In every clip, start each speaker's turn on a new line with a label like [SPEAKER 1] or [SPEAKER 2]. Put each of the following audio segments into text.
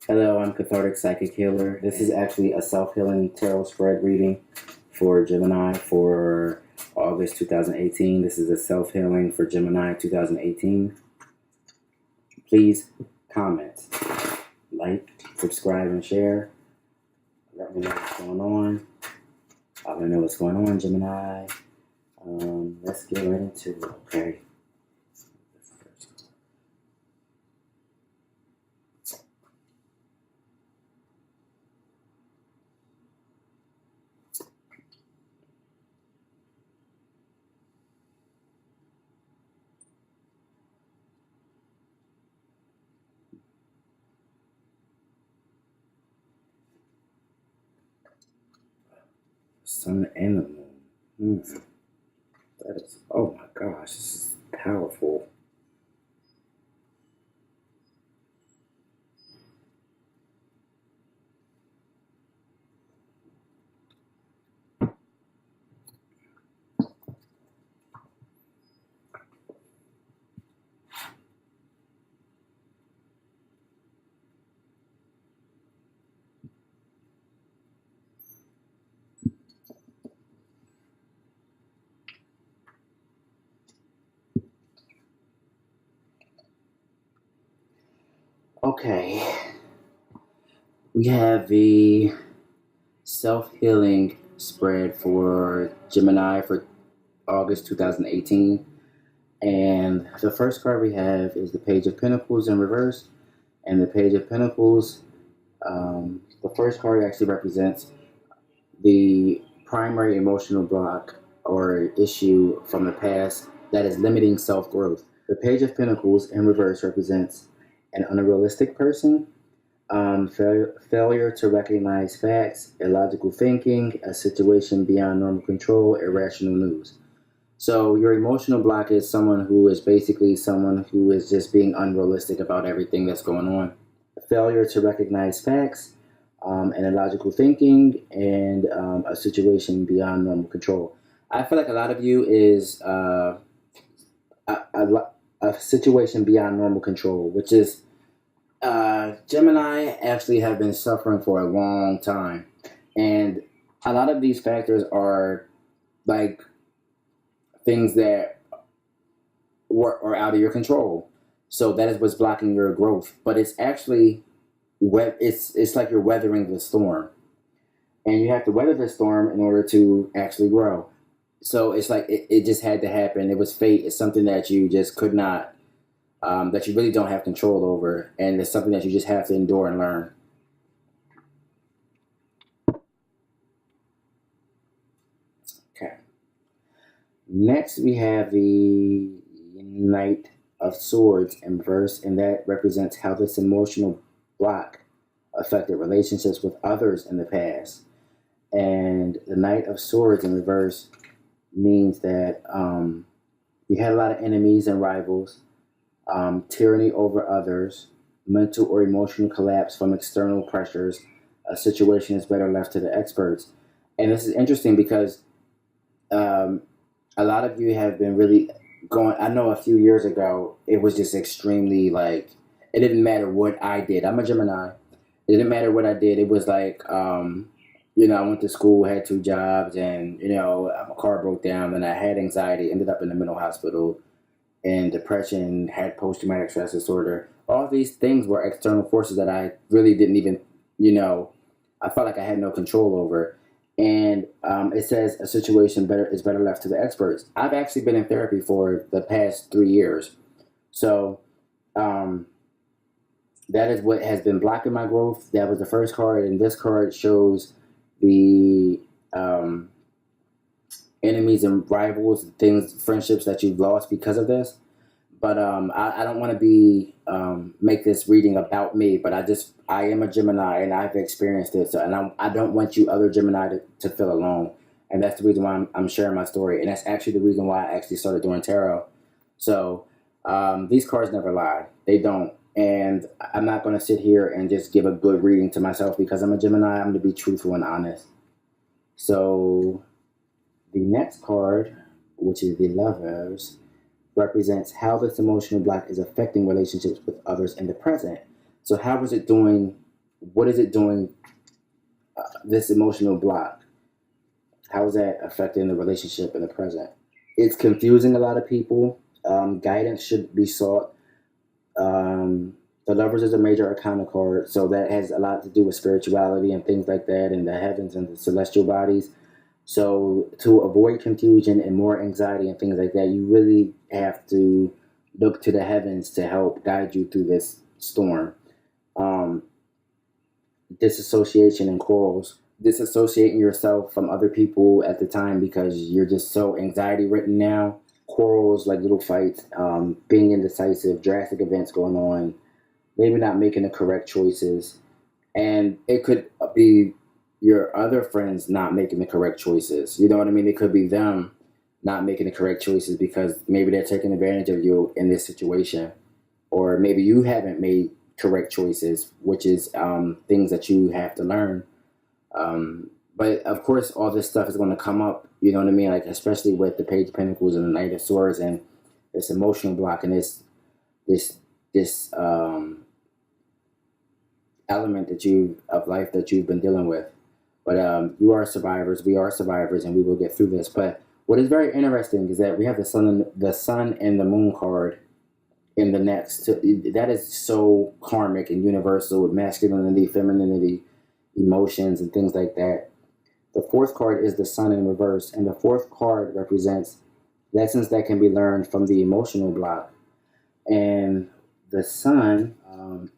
[SPEAKER 1] Hello, I'm Cathartic Psychic Healer. This is actually a self-healing tarot spread reading for Gemini for August 2018. This is a self-healing for Gemini 2018. Please comment, like, subscribe, and share. Let me know what's going on. I want to know what's going on, Gemini. Let's get right into it, okay? Sun and the moon. That is, oh my gosh, this is powerful. Okay, we have the self-healing spread for Gemini for August 2018. And the first card we have is the Page of Pentacles in reverse. And the Page of Pentacles, the first card actually represents the primary emotional block or issue from the past that is limiting self-growth. The Page of Pentacles in reverse represents an unrealistic person, failure to recognize facts, illogical thinking, a situation beyond normal control, irrational news. So your emotional block is someone who is basically someone who is just being unrealistic about everything that's going on. Failure to recognize facts, and illogical thinking, and a situation beyond normal control. I feel like a lot of you is a situation beyond normal control, which is Gemini actually have been suffering for a long time. And a lot of these factors are like things that are out of your control. So that is what's blocking your growth. But it's actually it's like you're weathering the storm. And you have to weather the storm in order to actually grow. So it's like it just had to happen. It was fate. It's something that you just could not, that you really don't have control over. And it's something that you just have to endure and learn. Okay. Next, we have the Knight of Swords in reverse, and that represents how this emotional block affected relationships with others in the past. And the Knight of Swords in reverse means that you had a lot of enemies and rivals, tyranny over others, mental or emotional collapse from external pressures. A situation is better left to the experts. And this is interesting because a lot of you have been really going. I know a few years ago, it was just extremely like, it didn't matter what I did. I'm a Gemini. It didn't matter what I did. It was like, I went to school, had two jobs, and, my car broke down, and I had anxiety, ended up in the mental hospital, and depression, had post-traumatic stress disorder. All these things were external forces that I really didn't even, I felt like I had no control over. And it says a situation is better left to the experts. I've actually been in therapy for the past 3 years. So that is what has been blocking my growth. That was the first card, and this card shows the enemies and rivals, things, friendships that you've lost because of this. But I don't want to be make this reading about me, but I am a Gemini and I've experienced it. So, and I don't want you other Gemini to feel alone. And that's the reason why I'm sharing my story. And that's actually the reason why I actually started doing tarot. So these cards never lie. They don't. And I'm not going to sit here and just give a good reading to myself because I'm a Gemini. I'm going to be truthful and honest. So the next card, which is the Lovers, represents how this emotional block is affecting relationships with others in the present. So how is it doing what is it doing? This emotional block, how is that affecting the relationship in the present? It's confusing a lot of people. Guidance should be sought. Um, the Lovers is a major arcana card, so that has a lot to do with spirituality and things like that, and the heavens and the celestial bodies. So to avoid confusion and more anxiety and things like that, you really have to look to the heavens to help guide you through this storm. Um, Disassociation and quarrels. Disassociating yourself from other people at the time because you're just so anxiety ridden now. Quarrels, like little fights, being indecisive, drastic events going on, maybe not making the correct choices. And it could be your other friends not making the correct choices. You know what I mean? It could be them not making the correct choices because maybe they're taking advantage of you in this situation. Or maybe you haven't made correct choices, which is things that you have to learn. But of course, all this stuff is going to come up. You know what I mean? Like especially with the Page of Pentacles and the Knight of Swords and this emotional block and this this element that you of life that you've been dealing with. But you are survivors. We are survivors, and we will get through this. But what is very interesting is that we have the sun and the moon card in the next. That is so karmic and universal with masculinity, femininity, emotions, and things like that. The fourth card is the sun in reverse, and the fourth card represents lessons that can be learned from the emotional block. And the sun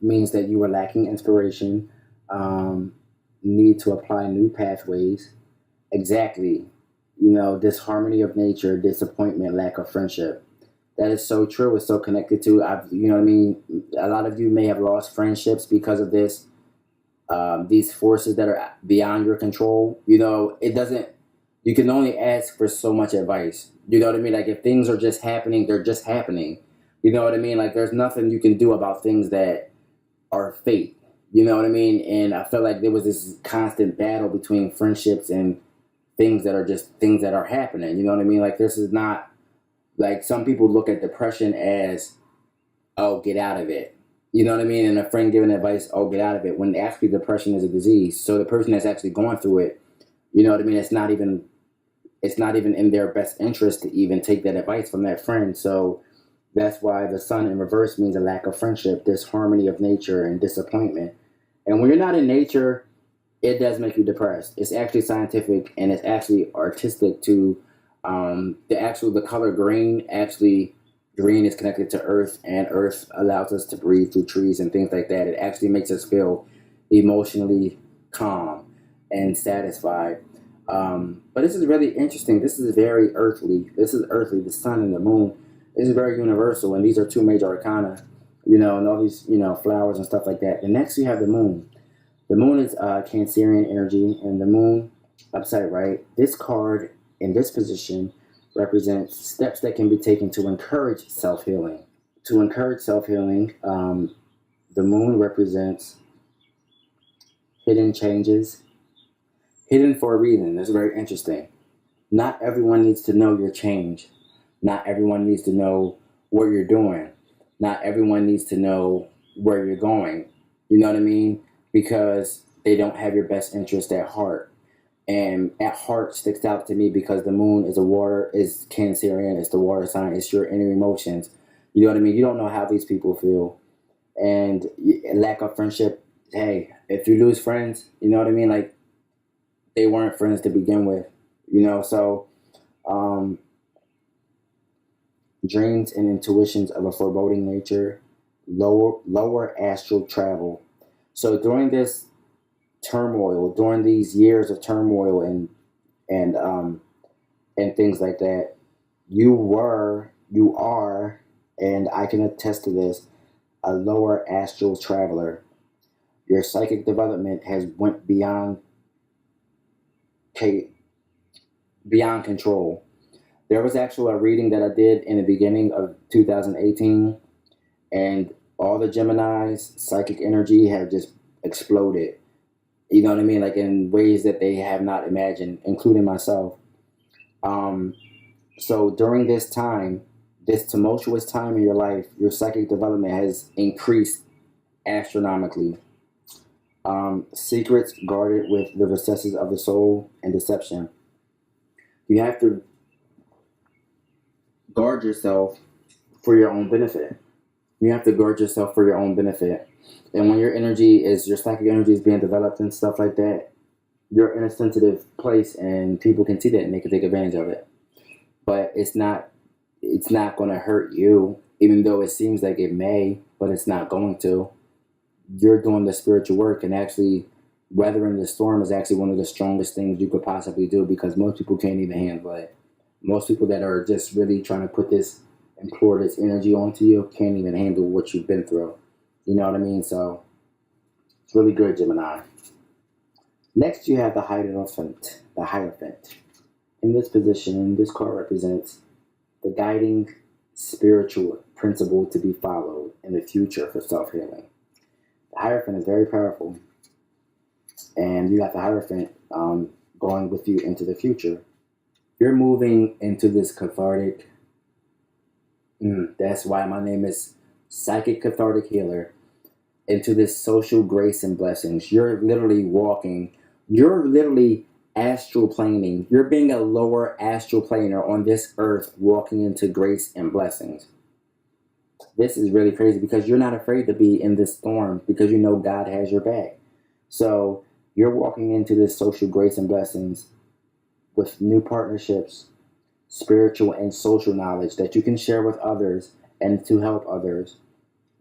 [SPEAKER 1] means that you are lacking inspiration, need to apply new pathways. Exactly. You know, disharmony of nature, disappointment, lack of friendship. That is so true. It's so connected to, you know what I mean? A lot of you may have lost friendships because of this. These forces that are beyond your control. You know, it doesn't, you can only ask for so much advice. You know what I mean? Like if things are just happening, they're just happening. You know what I mean? Like there's nothing you can do about things that are fate. You know what I mean? And I felt like there was this constant battle between friendships and things that are just things that are happening. You know what I mean? Like this is not, like some people look at depression as, oh, get out of it. You know what I mean? And a friend giving advice, oh, get out of it. When actually depression is a disease. So the person that's actually going through it, you know what I mean? It's not even in their best interest to even take that advice from that friend. So that's why the sun in reverse means a lack of friendship, disharmony of nature, and disappointment. And when you're not in nature, it does make you depressed. It's actually scientific and it's actually artistic to the color green. Actually, green is connected to earth, and earth allows us to breathe through trees and things like that. It actually makes us feel emotionally calm and satisfied. But this is really interesting. This is very earthly. This is earthly. The sun and the moon. This is very universal, and these are two major arcana. You know, and all these flowers and stuff like that. And next you have the moon. The moon is Cancerian energy, and the moon upside right. This card in this position represents steps that can be taken to encourage self-healing. To encourage self-healing, the moon represents hidden changes, hidden for a reason. That's very interesting. Not everyone needs to know your change. Not everyone needs to know what you're doing. Not everyone needs to know where you're going. You know what I mean? Because they don't have your best interest at heart. And at heart sticks out to me because the moon is Cancerian, it's the water sign, it's your inner emotions. You know what I mean? You don't know how these people feel. And lack of friendship, hey, if you lose friends, you know what I mean? Like, they weren't friends to begin with, so dreams and intuitions of a foreboding nature, lower astral travel. So during this turmoil, during these years of turmoil and things like that, you are, and I can attest to this, a lower astral traveler. Your psychic development has went beyond control. There was actually a reading that I did in the beginning of 2018, and all the Geminis' psychic energy had just exploded. You know what I mean? Like in ways that they have not imagined, including myself. So during this time, this tumultuous time in your life, your psychic development has increased astronomically. Secrets guarded with the recesses of the soul and deception. You have to guard yourself for your own benefit. You have to guard yourself for your own benefit. And when your psychic energy is being developed and stuff like that, you're in a sensitive place and people can see that and they can take advantage of it. But it's not going to hurt you, even though it seems like it may, but it's not going to. You're doing the spiritual work, and actually weathering the storm is actually one of the strongest things you could possibly do, because most people can't even handle it. Most people that are just really trying to put this and pour this energy onto you can't even handle what you've been through. You know what I mean? So it's really good, Gemini. Next, you have the Hierophant. The Hierophant. In this position, this card represents the guiding spiritual principle to be followed in the future for self-healing. The Hierophant is very powerful, and you got the Hierophant going with you into the future. You're moving into this cathartic. That's why my name is Psychic Cathartic Healer. Into this social grace and blessings. You're literally astral planing. You're being a lower astral planer on this earth, walking into grace and blessings. This is really crazy because you're not afraid to be in this storm because you know God has your back. So you're walking into this social grace and blessings with new partnerships, spiritual and social knowledge that you can share with others and to help others.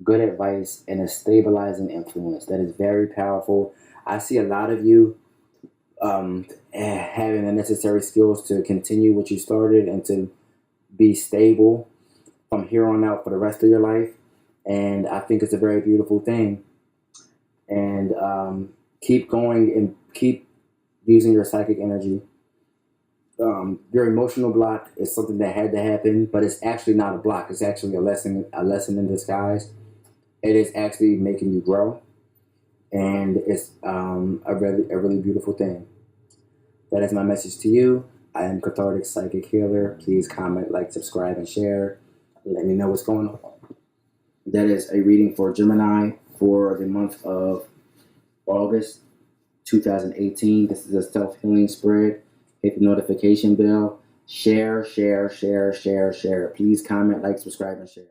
[SPEAKER 1] Good advice and a stabilizing influence that is very powerful. I see a lot of you having the necessary skills to continue what you started and to be stable from here on out for the rest of your life. And I think it's a very beautiful thing. And keep going and keep using your psychic energy. Your emotional block is something that had to happen, but it's actually not a block. It's actually a lesson in disguise. It is actually making you grow, and it's a really beautiful thing. That is my message to you. I am Cathartic Psychic Healer. Please comment, like, subscribe, and share. Let me know what's going on. That is a reading for Gemini for the month of August 2018. This is a self-healing spread. Hit the notification bell. Share. Please comment, like, subscribe, and share.